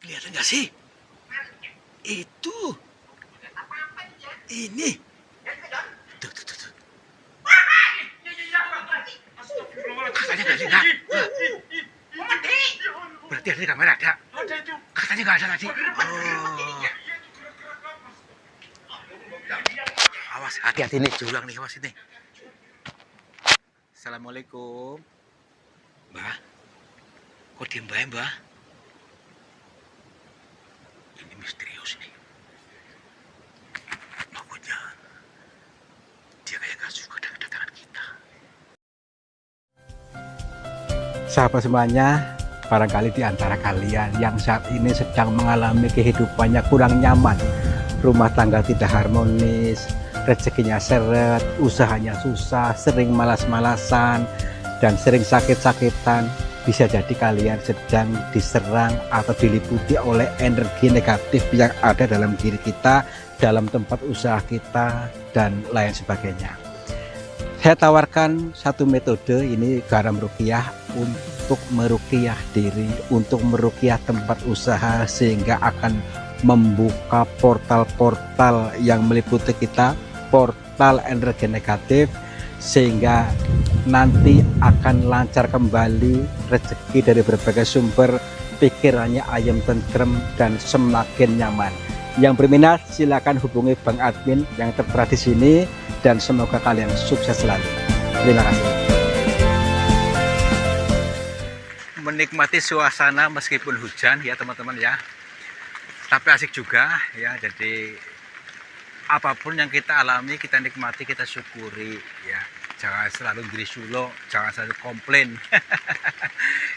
Kelihatan nggak sih? Itu. Ini. Tuh, tuh, tuh, tuh. Katanya nggak sih, Kak? Berarti ada di kamera ada. Katanya nggak ada tadi. Oh. Awas, hati-hati nih, jurang nih, awas ini. Assalamualaikum. Mbah, kok diem bae, Mbah? Ini misterius nih. Pokoknya dia kayak gak suka dengan kedatangan kita. Sahabat semuanya, barangkali di antara kalian yang saat ini sedang mengalami kehidupannya kurang nyaman, rumah tangga tidak harmonis, rezekinya seret, usahanya susah, sering malas-malasan, dan sering sakit-sakitan. Bisa jadi kalian sedang diserang atau diliputi oleh energi negatif yang ada dalam diri kita, dalam tempat usaha kita, dan lain sebagainya. Saya tawarkan satu metode, ini garam ruqyah, untuk meruqyah diri, untuk meruqyah tempat usaha, sehingga akan membuka portal-portal yang meliputi kita, portal energi negatif, sehingga nanti akan lancar kembali rezeki dari berbagai sumber, pikirannya ayam tentrem dan semakin nyaman. Yang berminat silakan hubungi Bang Admin yang tertera di sini, dan semoga kalian sukses selalu. Terima kasih. Menikmati suasana meskipun hujan ya teman-teman ya, tapi asik juga ya. Jadi apapun yang kita alami, kita nikmati, kita syukuri ya. Jangan selalu diri sulo, jangan selalu komplain.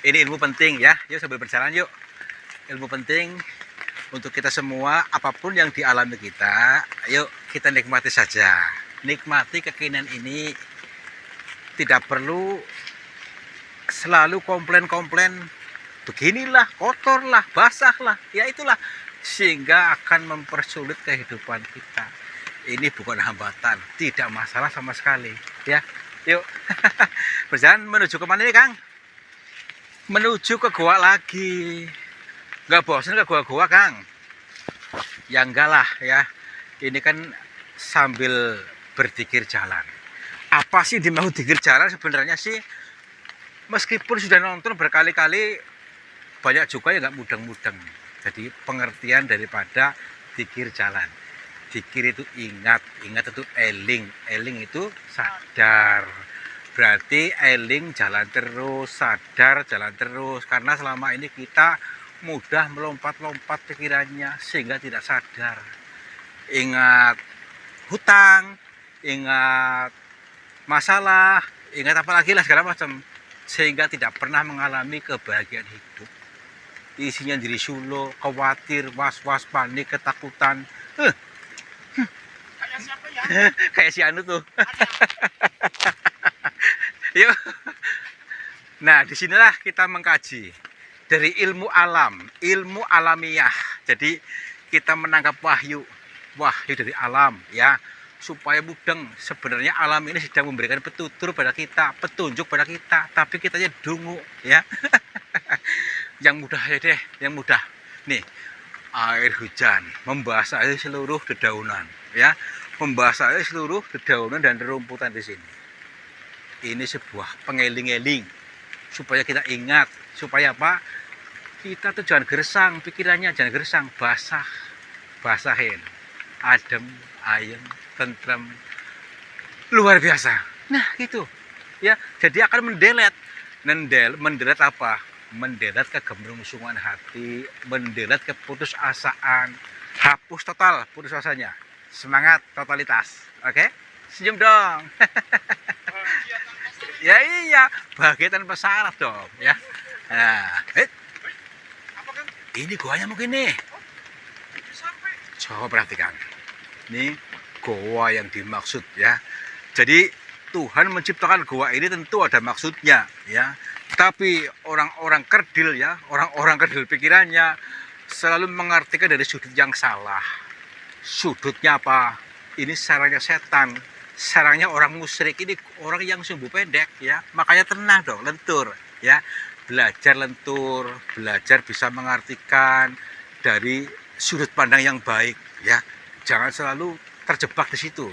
Ini ilmu penting ya. Yuk sambil berjalan yuk. Ilmu penting untuk kita semua, apapun yang dialami kita, yuk kita nikmati saja. Nikmati kekinian ini, tidak perlu selalu komplain-komplain. Beginilah, kotorlah, basahlah, ya itulah. Sehingga akan mempersulit kehidupan kita. Ini bukan hambatan, tidak masalah sama sekali ya. Yuk berjalan menuju ke mana nih Kang? Menuju ke gua lagi. Nggak bosan ke gua-gua Kang? Ya enggak lah ya. Ini kan sambil berzikir jalan. Apa sih dimau zikir jalan sebenarnya sih? Meskipun sudah nonton berkali-kali, banyak juga yang nggak mudeng-mudeng. Jadi pengertian daripada zikir jalan. Zikir itu ingat, ingat itu eling, eling itu sadar. Berarti eling jalan terus, sadar jalan terus. Karena selama ini kita mudah melompat-lompat pikirannya sehingga tidak sadar. Ingat hutang, ingat masalah, ingat apa lagi lah segala macam. Sehingga tidak pernah mengalami kebahagiaan hidup. Isinya diri sulo, khawatir, was-was, panik, ketakutan. Siapa ya? Kayak si Anu tuh. Yuk. Nah, disinilah kita mengkaji dari ilmu alam, ilmu alamiah. Jadi kita menangkap wahyu dari alam ya, supaya mudeng. Sebenarnya alam ini sedang memberikan petunjuk pada kita, tapi kitanya dungu ya. Yang mudah aja deh, yang mudah. Nih, air hujan membasahi seluruh dedaunan ya. Membasahi seluruh dedaunan dan rumputan di sini. Ini sebuah pengeling-eling supaya kita ingat, supaya apa? Kita tuh jangan gersang, pikirannya jangan gersang, basahin, adem, ayem, tentrem, luar biasa. Nah gitu, ya. Jadi akan mendelet apa? Mendelet kegemerungsungan hati, mendelet keputusasaan, hapus total putus asanya. Semangat totalitas, oke? Senyum dong. Ya iya, bahagia tanpa syarat dong, ya. Nah, ini goanya mungkin nih. Coba perhatikan. Ini goa yang dimaksud ya. Jadi Tuhan menciptakan goa ini tentu ada maksudnya, ya. Tapi orang-orang kerdil ya, orang-orang kerdil pikirannya selalu mengartikan dari sudut yang salah. Sudutnya apa? Ini sarangnya setan, sarangnya orang musyrik, ini orang yang sumbu pendek ya. Makanya tenang dong, lentur ya. Belajar lentur, belajar bisa mengartikan dari sudut pandang yang baik, ya. Jangan selalu terjebak di situ.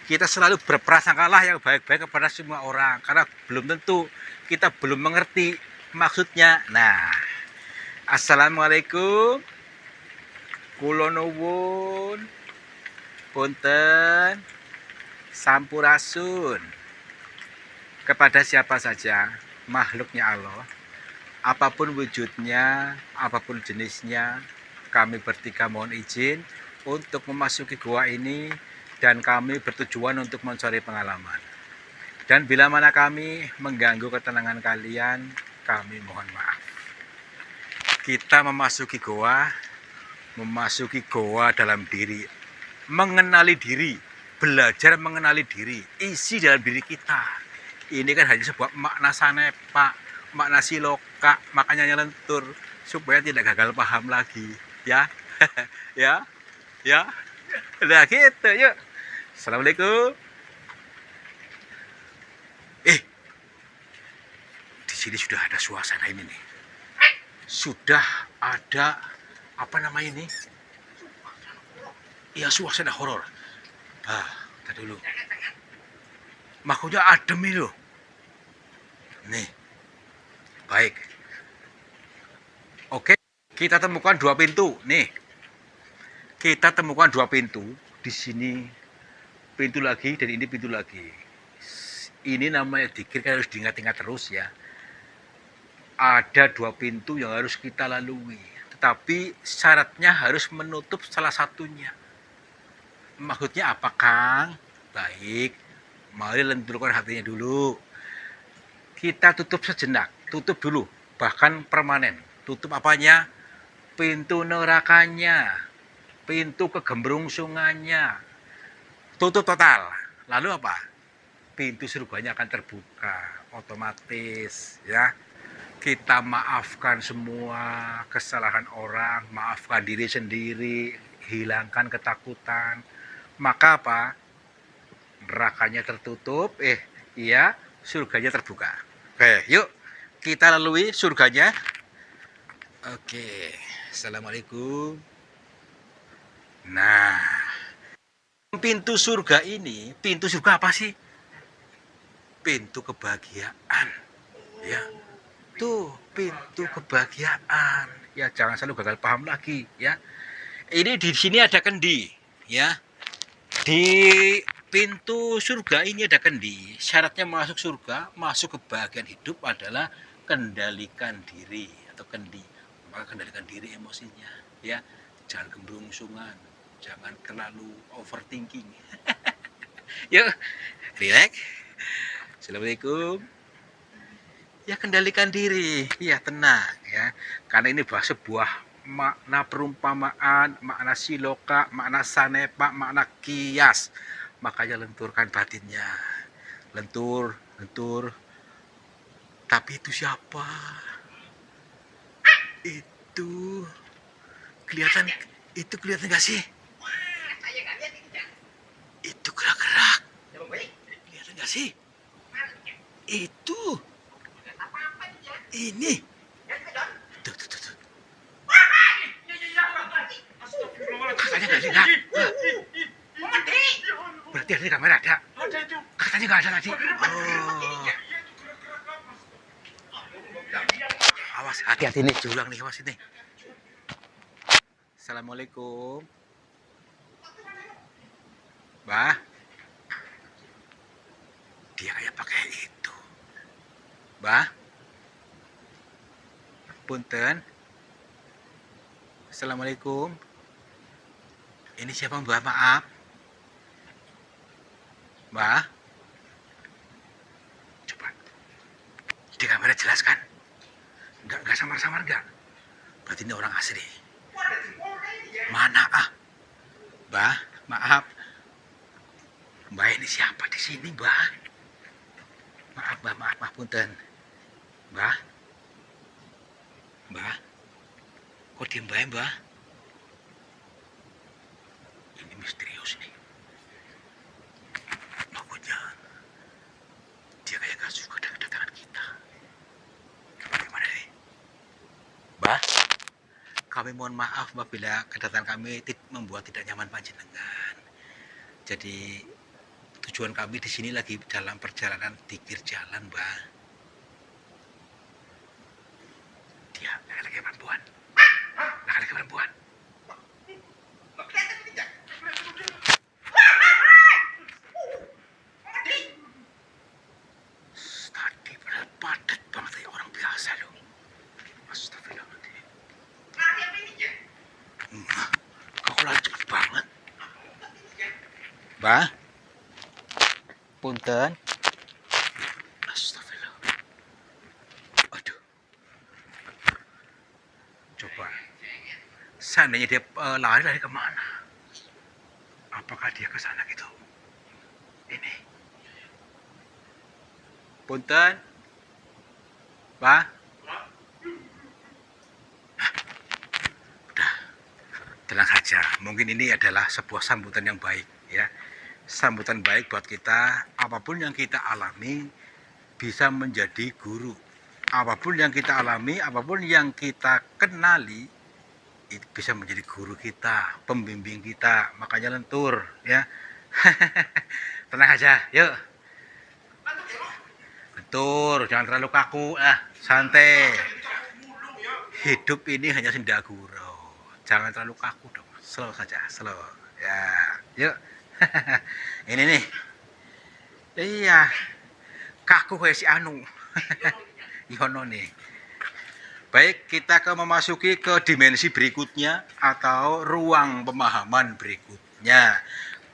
Kita selalu berprasangkalah yang baik-baik kepada semua orang, karena belum tentu kita belum mengerti maksudnya. Nah, assalamualaikum, kula nuwun, punten, sampurasun kepada siapa saja makhluknya Allah, apapun wujudnya, apapun jenisnya. Kami bertiga mohon izin untuk memasuki gua ini, dan kami bertujuan untuk mencari pengalaman. Dan bila mana kami mengganggu ketenangan kalian, kami mohon maaf. Kita memasuki goa dalam diri, mengenali diri, belajar mengenali diri, isi dalam diri kita. Ini kan hanya sebuah makna sanepa, makna siloka, makanya lentur, supaya tidak gagal paham lagi, ya. ya udah gitu, yuk. Assalamualaikum. Di sini sudah ada suasana ini nih, sudah ada apa namanya ini, ya, suasana horor. Tadi dulu makanya adem ini loh. Nih, baik. Oke, kita temukan dua pintu. Nih, kita temukan dua pintu. Di sini pintu lagi, dan ini pintu lagi. Ini namanya dzikir, kan harus diingat-ingat terus, ya. Ada dua pintu yang harus kita lalui, tetapi syaratnya harus menutup salah satunya. Maksudnya apa, Kang? Baik, mari lenturkan hatinya dulu. Kita tutup sejenak, tutup dulu, bahkan permanen. Tutup apanya? Pintu nerakanya, pintu kegembrungsungannya, tutup total. Lalu apa? Pintu surganya akan terbuka otomatis, ya. Kita maafkan semua kesalahan orang, maafkan diri sendiri, hilangkan ketakutan. Maka apa? Nerakanya tertutup, iya, surganya terbuka. Oke, yuk kita lalui surganya. Oke, assalamualaikum. Nah, pintu surga ini, pintu surga apa sih? Pintu kebahagiaan, ya. Tuh, pintu kebahagiaan. Ya, jangan selalu gagal paham lagi, ya. Ini di sini ada kendi, ya. Di pintu surga ini ada kendi. Syaratnya masuk surga, masuk kebahagiaan hidup adalah kendalikan diri atau kendi. Maka kendalikan diri emosinya, ya. Jangan gembrungsungan, jangan terlalu overthinking. Yuk, relax. Assalamualaikum. Ya, kendalikan diri, ya, tenang, ya. Karena ini sebuah makna perumpamaan, makna siloka, makna sanepa, makna kias. Makanya lenturkan batinnya. Lentur. Tapi itu siapa? Itu kelihatan gak sih? Itu gerak-gerak. Kelihatan gak sih? Itu. Ini. Tuh. Katanya gak lihat. Berarti ada di kamera ada. Katanya gak ada tadi. Oh. Awas, hati-hati nih, julang nih, awas ini. Assalamualaikum. Bah. Dia kayak pakai itu. Bah. Punten. Assalamualaikum. Ini siapa, Mbak? Maaf. Mbak. Coba. Di kamera jelas kan? Enggak samar-samar enggak? Berarti ini orang asli. Mana Mbak, maaf. Mbak, ini siapa di sini, Mbak? Maaf, Mbak, maaf, punten. Mbak. Mbak, kok diem bae, Mbak? Ini misterius nih. Pokoknya dia kayak gak suka dengan kedatangan kita. Bagaimana nih? Mbak, Kami mohon maaf apabila kedatangan kami membuat tidak nyaman panjenengan. Jadi tujuan kami di sini lagi dalam perjalanan di pinggir jalan, Mbak. Dia laki-laki perempuan. Laki-laki perempuan. Tadi padahal padat banget ya, orang biasa loh. Astagfirullahaladzim. Kok lari cepet banget? Mbak? Punten. Astagfirullah. Aduh. Coba. Seandainya dia lari kemana? Apakah dia ke sana gitu? Ini. Punten. Mbak? Udah. Tenang saja. Mungkin ini adalah sebuah sambutan yang baik, ya. Sambutan baik buat kita. Apapun yang kita alami bisa menjadi guru. Apapun yang kita alami, apapun yang kita kenali, itu bisa menjadi guru kita, pembimbing kita. Makanya lentur, ya. Tenang aja, yuk. Lentur, jangan terlalu kaku, santai. Hidup ini hanya senda gurau. Jangan terlalu kaku dong, slow saja, slow. Ya, yuk. Ini nih. Iya. Kaku kayak si Anu. Yono nih. Baik, kita memasuki ke dimensi berikutnya atau ruang pemahaman berikutnya.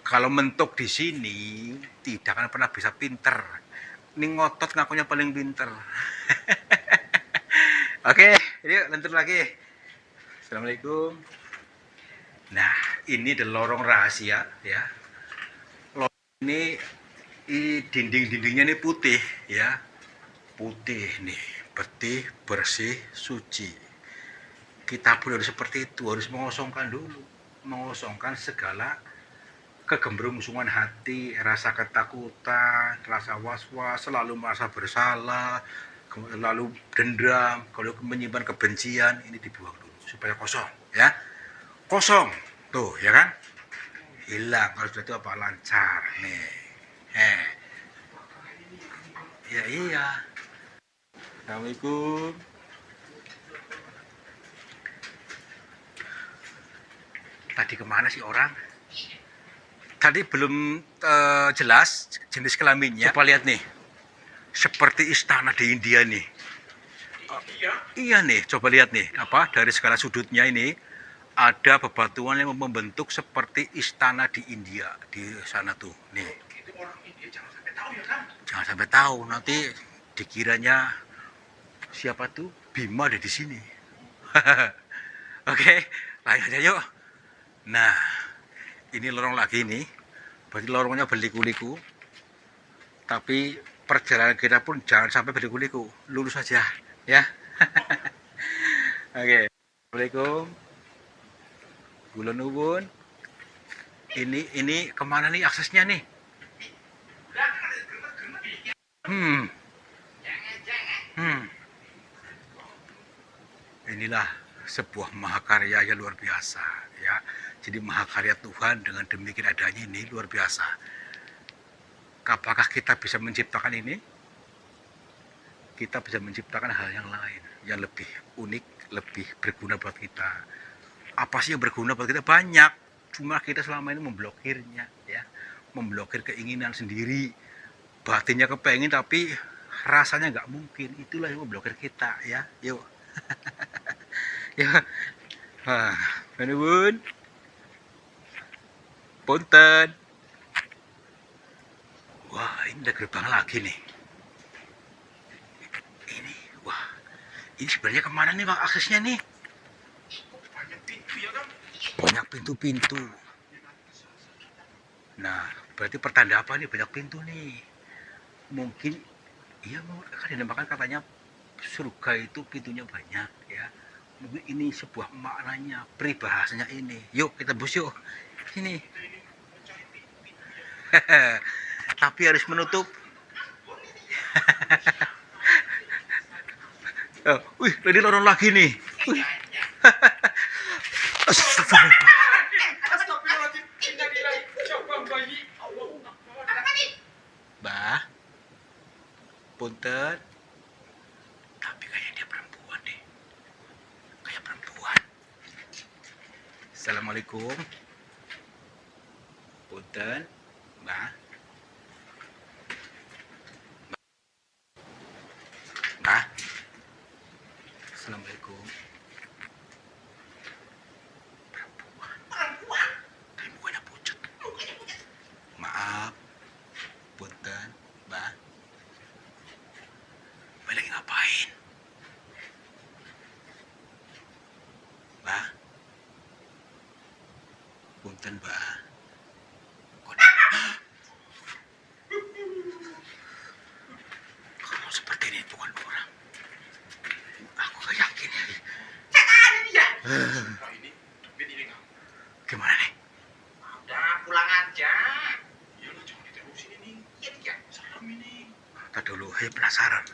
Kalau mentok di sini tidak akan pernah bisa pinter. Ini ngotot ngakunya paling pinter. Oke, yuk lentur lagi. Assalamualaikum. Nah, ini adalah lorong rahasia, ya. Ini dinding-dindingnya ini putih, ya. Putih nih, bersih, bersih, suci. Kita pun harus seperti itu, harus mengosongkan dulu, mengosongkan segala kegembrungsungan hati, rasa ketakutan, rasa was-was, selalu merasa bersalah, lalu dendam, kalau menyimpan kebencian, ini dibuang dulu supaya kosong, ya. Kosong, tuh, ya kan? Hilang. Kalau sudah itu apa lancar nih. Ya iya. Assalamualaikum. Tadi kemana sih orang? Tadi belum jelas jenis kelaminnya. Coba lihat nih, seperti istana di India nih. Iya nih, coba lihat nih, apa dari segala sudutnya ini ada bebatuan yang membentuk seperti istana di India di sana tuh nih. Jangan sampai tahu, nanti dikiranya siapa tuh Bima ada di sini. Oke, lanjut aja yuk. Nah, ini lorong lagi nih, berarti lorongnya berliku-liku. Tapi perjalanan kita pun jangan sampai berliku-liku, lurus saja, ya. Oke, Assalamualaikum. Kulon Ubun. Ini kemana nih aksesnya nih? Inilah sebuah mahakarya yang luar biasa, ya. Jadi mahakarya Tuhan dengan demikian adanya ini luar biasa. Apakah kita bisa menciptakan ini? Kita bisa menciptakan hal yang lain, yang lebih unik, lebih berguna buat kita. Apa sih yang berguna buat kita? Banyak, cuma kita selama ini memblokirnya, ya, memblokir keinginan sendiri, batinnya kepengen tapi rasanya nggak mungkin. Itulah yang memblokir kita, ya. Yuk. Ya. Bun. Punten. Wah, ini ada gerbang lagi nih. Ini, wah, ini sebenarnya kemana nih Bang aksesnya nih? Banyak pintu-pintu. Nah, berarti pertanda apa nih banyak pintu nih? Mungkin, iya kan dinamakan katanya surga itu pintunya banyak, ya. Mungkin ini sebuah maknanya, peribahasanya ini. Yuk kita bus yuk. Sini. Tapi harus menutup. Wih, ini lorong lagi nih. Wih. Astagfirullah. Astagfirullahaladzim. Innalillahi. Coba bayi. Allahu Akbar. Mbah, punten. Tapi kayak dia perempuan deh. Kayak perempuan. Assalamualaikum. Punten, Mbah. Mbah. Assalamualaikum. Perempuan. Tapi mukanya pucat. Maaf. Punten, Mbah. Mbah lagi ngapain? Mbah. Punten, Mbah. Kalau seperti ini bukan orang. Aku gak yakin ya. Nah, ini nggak. Gimana nih? Udah pulang aja. Iya lah, jangan diterusin ini. Iya, serem ini. Kita dulu, penasaran.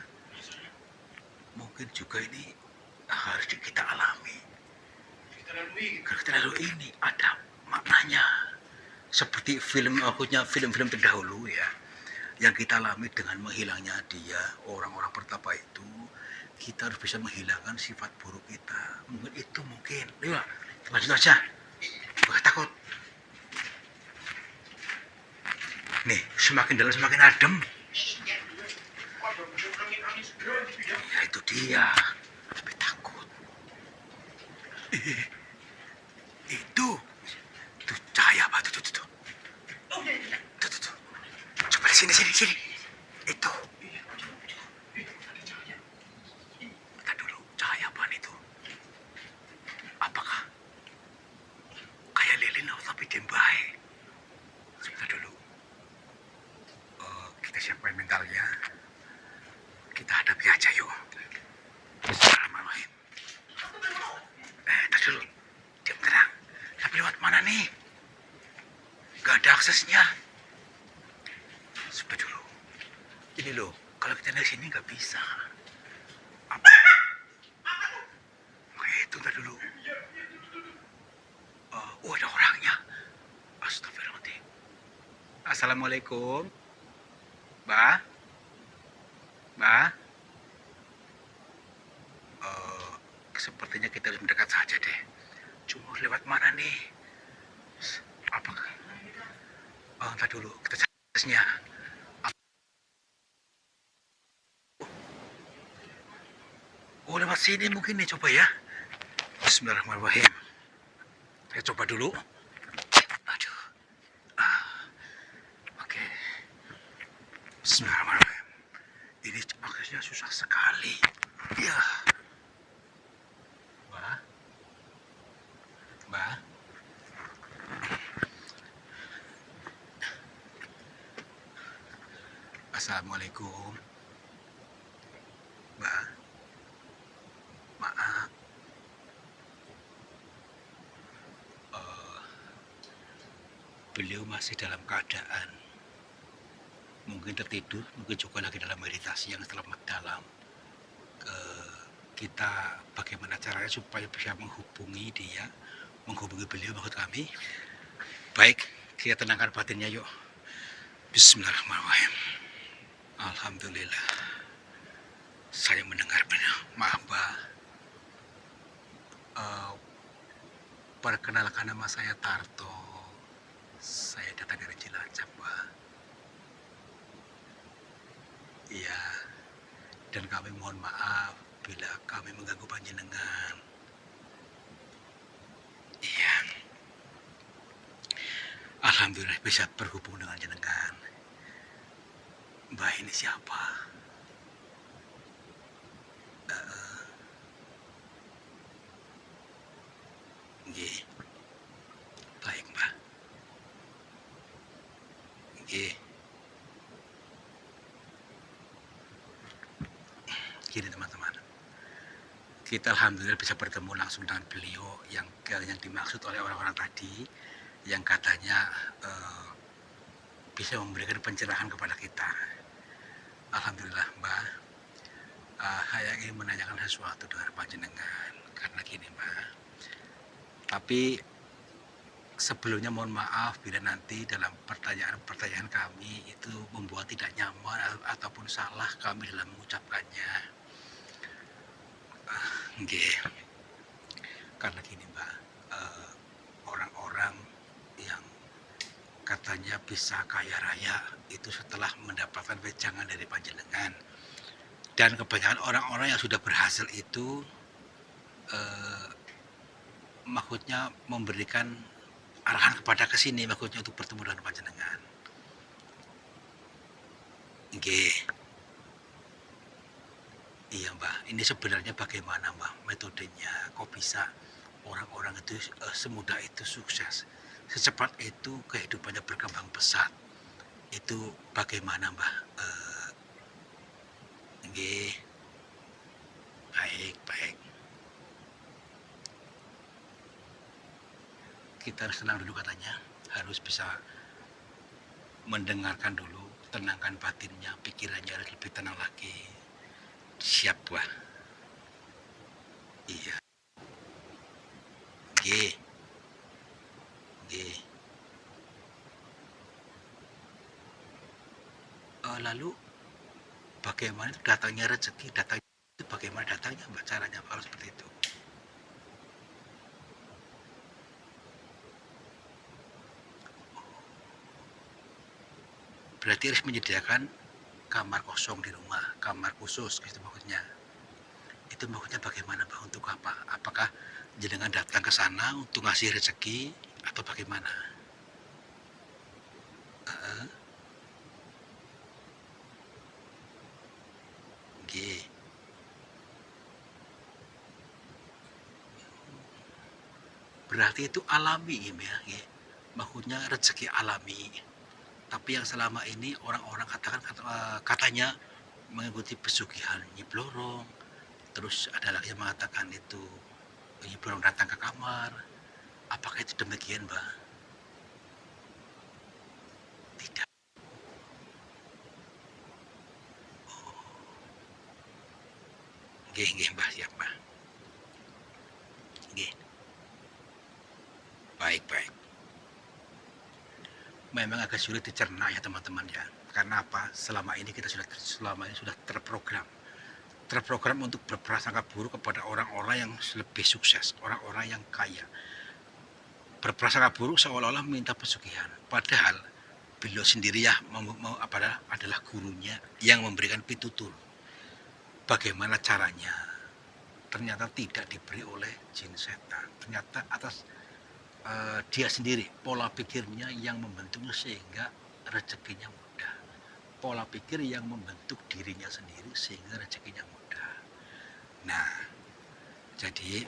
Mungkin juga ini harus kita alami. Kita lalui. Kalau kita lalu ini ada maknanya. Seperti film-film terdahulu ya. Yang kita alami dengan menghilangnya dia, orang-orang pertapa itu, kita harus bisa menghilangkan sifat buruk kita. Mungkin. Ayo, lanjut aja. Gak takut. Nih, semakin dalam semakin adem. Iya. Waduh, angin segera gitu ya. Ya itu dia. Tapi takut. Itu cahaya apa? Tuh. Oh iya, iya. Tuh. Coba di sini. Itu. Ada cahaya. Kita dulu, cahaya apa itu? Apakah kayak lilin tapi dembai? Sebentar dulu. Kita siapkan mentalnya. Kita hadapi aja yuk. Bismillahirrahmanirrahim. Tar dulu. Diam tenang. Tapi lewat mana nih? Gak ada aksesnya. Sebentar dulu. Ini loh, kalau kita dari sini nggak bisa. Apa? Itu ntar dulu. Ada orangnya. Astagfirullahaladzim. Assalamualaikum. Mbah? Sepertinya kita harus mendekat saja deh. Cuma lewat mana nih? Apakah? Ntar dulu, kita cari aksesnya. Lewat sini mungkin nih, coba ya. Bismillahirrahmanirrahim. Saya coba dulu. Aduh. Oke. Bismillahirrahmanirrahim. Ini aksesnya susah sekali. Ya. Mbak. Assalamualaikum. Mbak. Maaf. Beliau masih dalam keadaan mungkin tertidur, mungkin juga lagi dalam meditasi yang selamat dalam. Kita bagaimana caranya supaya bisa menghubungi dia, menghubungi beliau maksud kami. Baik, kita tenangkan batinnya yuk. Bismillahirrahmanirrahim. Alhamdulillah. Saya mendengar benar. Maaf, Mbak. Perkenalkan, nama saya Tarto. Saya datang dari Cilacap, Mbak. Iya. Dan kami mohon maaf bila kami mengganggu panjenengan. Iya. Alhamdulillah bisa berhubung dengan jenengan. Mbak ini siapa? Nggih. Baik, Mbak. Nggih. Gini teman-teman. Kita alhamdulillah bisa bertemu langsung dengan beliau yang dimaksud oleh orang-orang tadi yang katanya bisa memberikan pencerahan kepada kita. Alhamdulillah, Mbak. Saya ingin menanyakan sesuatu dengan panjenengan karena gini, Mbak. Tapi sebelumnya mohon maaf bila nanti dalam pertanyaan-pertanyaan kami itu membuat tidak nyaman ataupun salah kami dalam mengucapkannya. Nggih. Karena gini Mbak, orang-orang yang katanya bisa kaya raya itu setelah mendapatkan wejangan dari panjenengan, dan kebanyakan orang-orang yang sudah berhasil itu maksudnya memberikan arahan kepada kesini, maksudnya untuk bertemu dengan panjenengan. Nggih. Iya Mbak, ini sebenarnya bagaimana Mbak metodenya? Kok bisa orang-orang itu semudah itu sukses, secepat itu kehidupannya berkembang pesat? Itu bagaimana Mbak? Nggih, baik, baik. Kita harus tenang dulu katanya, harus bisa mendengarkan dulu, tenangkan batinnya, pikirannya harus lebih tenang lagi. Siap Wah. Iya. Nggih. Nggih. Lalu bagaimana datangnya rezeki? Datangnya itu bagaimana datangnya Mbak, caranya kalau seperti itu? Berarti harus menyediakan kamar kosong di rumah, kamar khusus gitu maksudnya. Itu maksudnya bagaimana Mbak, untuk apa? Apakah jenengan datang ke sana untuk ngasih rezeki atau bagaimana? Nggih. Berarti itu alami ya, nggih. Maksudnya rezeki alami. Tapi yang selama ini orang-orang katanya mengikuti pesugihan Nyi Blorong. Terus ada lagi yang mengatakan itu Nyi Blorong datang ke kamar. Apakah itu demikian, Mbak? Tidak. Nggih, Mbak, siap, Mbak. Nggih. Baik, baik. Memang agak sulit dicerna ya teman-teman ya. Karena apa? Selama ini sudah terprogram untuk berprasangka buruk kepada orang-orang yang lebih sukses, orang-orang yang kaya. Berprasangka buruk seolah-olah minta pesugihan. Padahal beliau sendiri ya adalah gurunya yang memberikan pitutur. Bagaimana caranya? Ternyata tidak diberi oleh jin setan. Ternyata atas dia sendiri, pola pikirnya yang membentuknya sehingga rezekinya mudah. Pola pikir yang membentuk dirinya sendiri sehingga rezekinya mudah. Nah, jadi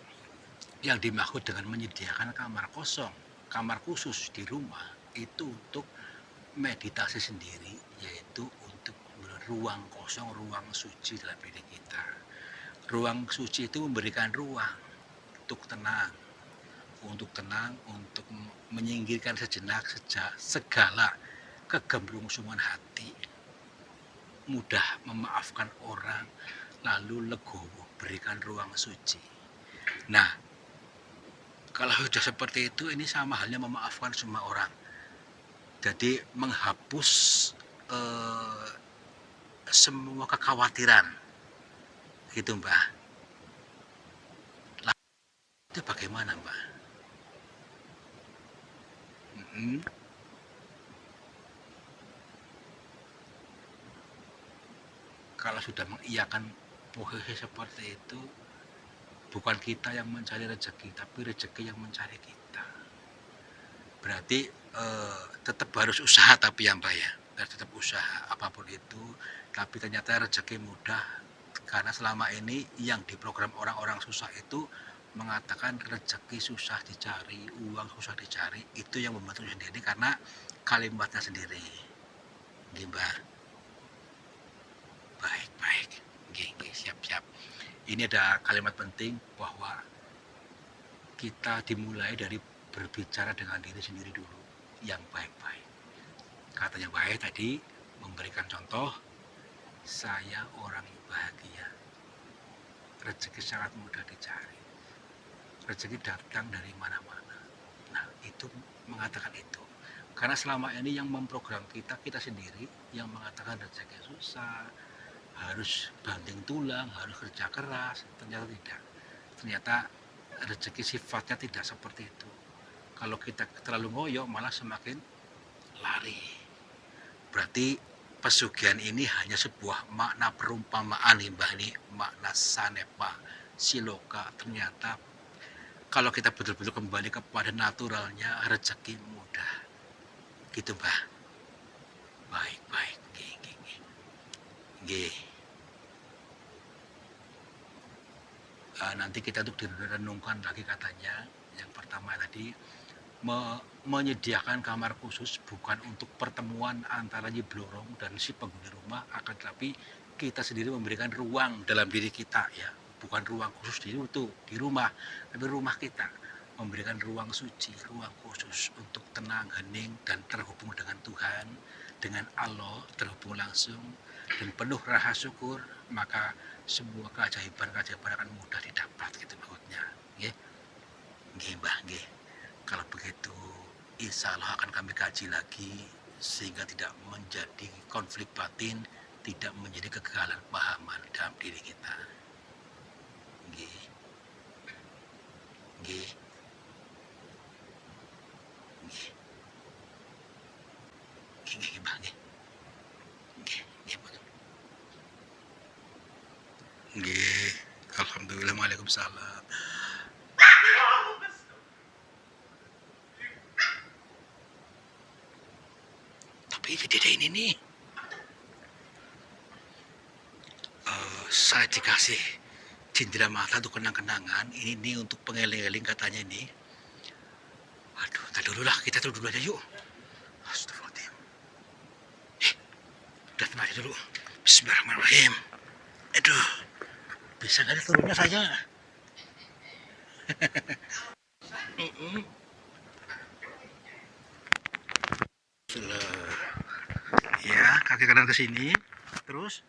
yang dimaksud dengan menyediakan kamar kosong, kamar khusus di rumah itu untuk meditasi sendiri, yaitu untuk ruang kosong, ruang suci dalam diri kita. Ruang suci itu memberikan ruang untuk tenang, untuk menyingkirkan sejenak segala kegemblungsungan hati, mudah memaafkan orang, lalu legowo, berikan ruang suci. Nah, kalau sudah seperti itu, ini sama halnya memaafkan semua orang. Jadi menghapus semua kekhawatiran, gitu Mbak. Lalu itu bagaimana Mbak? Kalau sudah mengiyakan posisi seperti itu, bukan kita yang mencari rezeki, tapi rezeki yang mencari kita. Berarti tetap harus usaha tapi ya Mbak ya, tetap usaha apapun itu. Tapi ternyata rezeki mudah, karena selama ini yang diprogram orang-orang susah itu mengatakan rezeki susah dicari, uang susah dicari, itu yang membantu sendiri karena kalimatnya sendiri. Mbak. Baik, baik. Siap. Ini ada kalimat penting bahwa kita dimulai dari berbicara dengan diri sendiri dulu yang baik-baik. Katanya baik tadi memberikan contoh, saya orang yang bahagia, rezeki sangat mudah dicari. rezeki datang dari mana-mana. Nah, itu mengatakan itu. Karena selama ini yang memprogram kita sendiri, yang mengatakan rezeki susah, harus banting tulang, harus kerja keras. Ternyata tidak. Ternyata rezeki sifatnya tidak seperti itu. Kalau kita terlalu ngoyo malah semakin lari. Berarti pesugihan ini hanya sebuah makna perumpamaan, Mbah, ini makna sanepa, siloka. Ternyata kalau kita betul-betul kembali kepada naturalnya, rezeki mudah. Gitu, Mbah. Baik. Nggih. Nanti kita untuk direnungkan lagi katanya. Yang pertama tadi menyediakan kamar khusus bukan untuk pertemuan antara Nyi Blorong dan si penghuni rumah, akan tetapi kita sendiri memberikan ruang dalam diri kita, ya, bukan ruang khusus di rumah, tapi rumah kita memberikan ruang suci, ruang khusus untuk tenang, hening, dan terhubung dengan Tuhan, dengan Allah, terhubung langsung dan penuh rasa syukur, maka semua keajaiban akan mudah didapat, gitu maksudnya. Nggih, Mbah, nggih. Kalau begitu, insya Allah akan kami kaji lagi sehingga tidak menjadi konflik batin, tidak menjadi kegagalan pahaman dalam diri kita. Nggih. Nggih. Nggih. Nggih, Mbah, nggih. Nggih, Mbah. Nggih. Alhamdulillah, waalaikumsalam. Tapi dede ini nih, saya dikasih cindera mata untuk kenang-kenangan. Ini nih untuk pengeling-eling katanya ini. Aduh, tadi dulu lah, kita turun dulu aja yuk. Astagfirullahaladzim. Udah tenang aja dulu. Bismillahirrahmanirrahim. Aduh, bisa nggak ada turunnya saja? Ya, kaki kanan ke sini, terus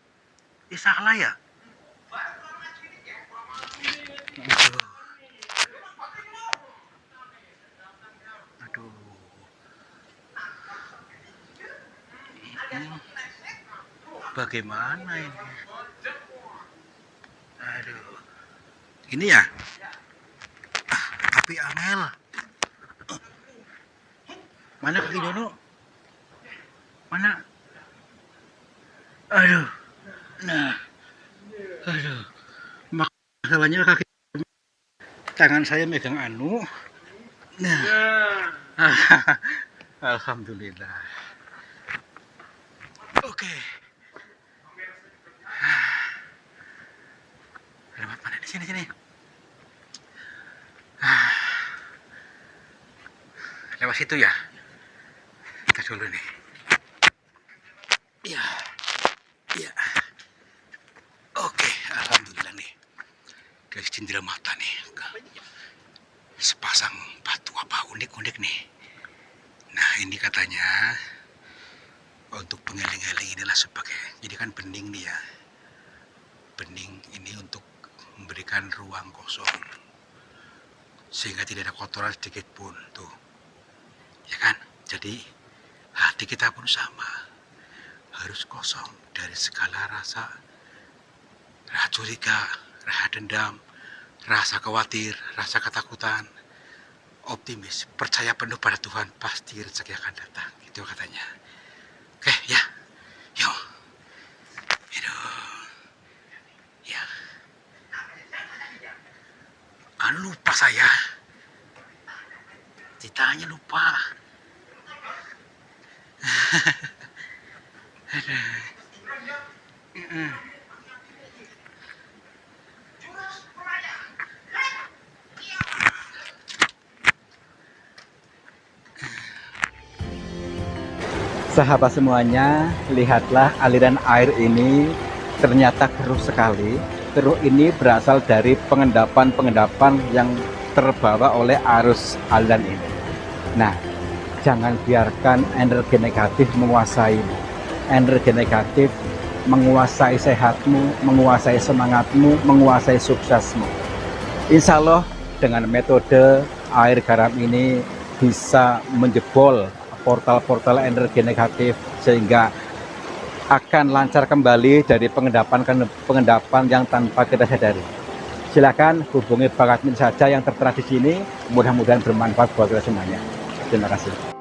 salah ya. Aduh. Bagaimana ini? Aduh. Ini ya? Tapi angel. Mana kaki Dono? Mana? Aduh. Nah. Aduh. Masalahnya kaki tangan saya megang anu. Nah. Alhamdulillah. Oke. Lewat mana di sini? Lewat situ ya. Kita dulu nih. Iya. Oke, alhamdulillah nih. Dari cindera mata nih. Sepasang batu apa unik-unik nih. Nah, ini katanya untuk pengeling-eling inilah sebagai, jadi kan bening nih ya. Bening ini untuk memberikan ruang kosong sehingga tidak ada kotoran sedikit pun tuh. Ya kan? Jadi hati kita pun sama. Harus kosong dari segala rasa curiga, rasa dendam, rasa khawatir, rasa ketakutan. Optimis, percaya penuh pada Tuhan, pasti rezeki akan datang. Itu katanya. Oke, ya. Yuk. Ya. Lupa saya. Ditanya lupa. Sahabat semuanya, lihatlah aliran air ini ternyata keruh sekali. Keruh ini berasal dari pengendapan yang terbawa oleh arus aliran ini. Nah, jangan biarkan energi negatif menguasaimu. Energi negatif menguasai sehatmu, menguasai semangatmu, menguasai suksesmu. Insya Allah dengan metode air garam ini bisa menjebol portal-portal energi negatif sehingga akan lancar kembali dari pengendapan yang tanpa kita sadari. Silakan hubungi Bang Admin saja yang tertera di sini. Mudah-mudahan bermanfaat buat kita semuanya. Terima kasih.